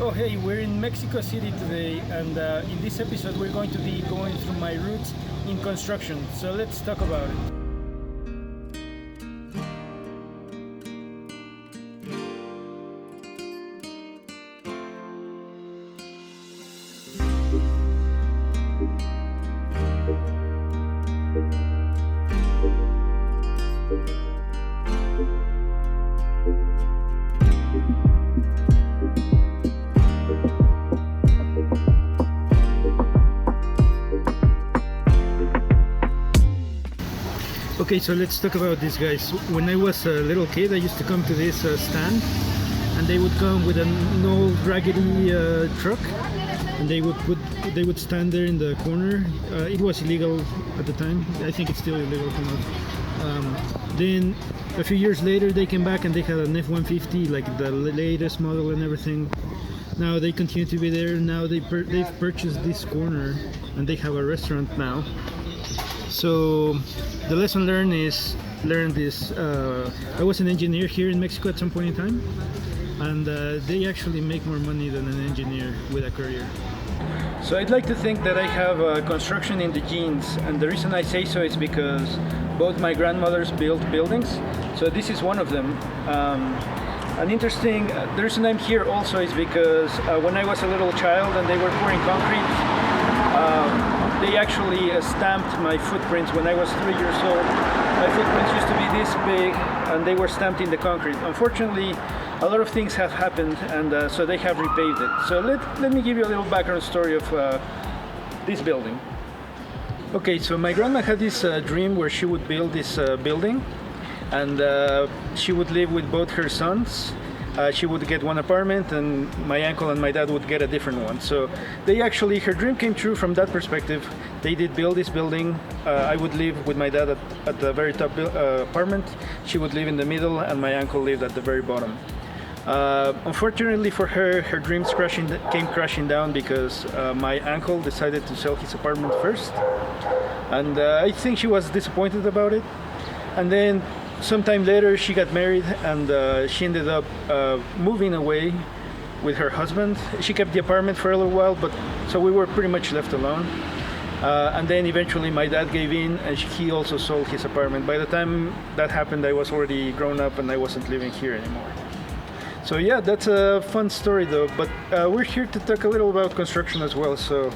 Oh hey, we're in Mexico City today, and in this episode we're going to be going through my roots in construction. So let's talk about it. Okay, so let's talk about these guys. When I was a little kid, I used to come to this stand, and they would come with an old raggedy truck, and they would stand there in the corner. It was illegal at the time. I think it's still illegal. Then a few years later, they came back and they had an F-150, like the latest model and everything. Now they continue to be there. Now they've purchased this corner, and they have a restaurant now. So the lesson learned is I was an engineer here in Mexico at some point in time, and they actually make more money than an engineer with a career. So I'd like to think that I have construction in the genes, and the reason I say so is because both my grandmothers built buildings, so this is one of them. The reason I'm here also is because when I was a little child and they were pouring concrete, they actually stamped my footprints when I was 3 years old. My footprints used to be this big, and they were stamped in the concrete. Unfortunately, a lot of things have happened, and so they have repaved it. So let me give you a little background story of this building. Okay, so my grandma had this dream where she would build this building, and she would live with both her sons. She would get one apartment, and my uncle and my dad would get a different one. So her dream came true from that perspective. They did build this building. I would live with my dad at the very top apartment. She would live in the middle, and my uncle lived at the very bottom. Unfortunately for her, her dreams came crashing down because my uncle decided to sell his apartment first. And I think she was disappointed about it. And then sometime later, she got married, and she ended up moving away with her husband. She kept the apartment for a little while, but so we were pretty much left alone. And then eventually my dad gave in, and he also sold his apartment. By the time that happened, I was already grown up and I wasn't living here anymore. So yeah, that's a fun story though, but we're here to talk a little about construction as well. So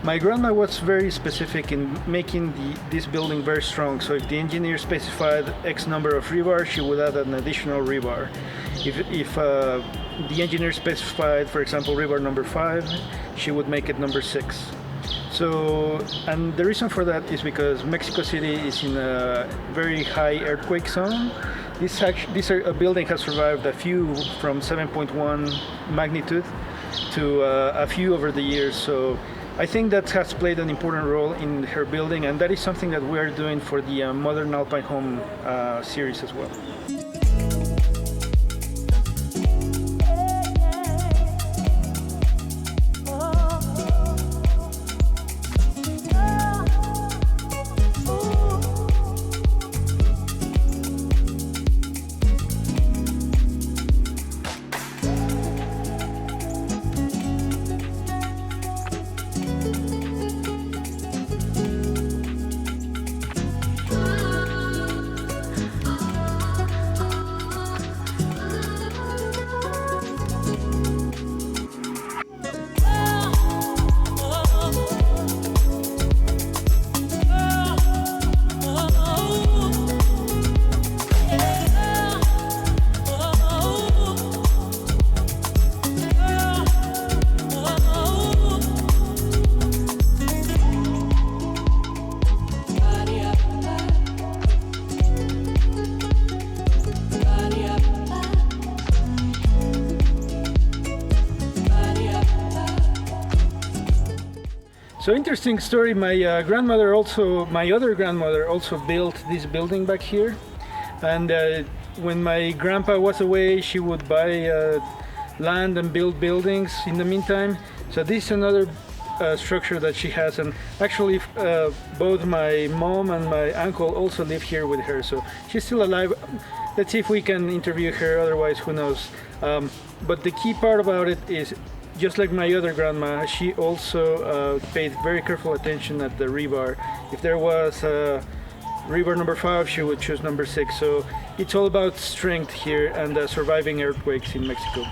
my grandma was very specific in making this building very strong. So if the engineer specified X number of rebar, she would add an additional rebar. If the engineer specified, for example, rebar number 5, she would make it number 6. So, and the reason for that is because Mexico City is in a very high earthquake zone. This building has survived a few from 7.1 magnitude to a few over the years. So I think that has played an important role in her building, and that is something that we are doing for the Modern Alpine Home series as well. So interesting story. My other grandmother also built this building back here, and when my grandpa was away, she would buy land and build buildings in the meantime. So this is another structure that she has, and actually both my mom and my uncle also live here with her, so she's still alive. Let's see if we can interview her, otherwise who knows. But the key part about it is just like my other grandma, she also paid very careful attention at the rebar. If there was rebar number 5, she would choose number 6. So it's all about strength here and surviving earthquakes in Mexico.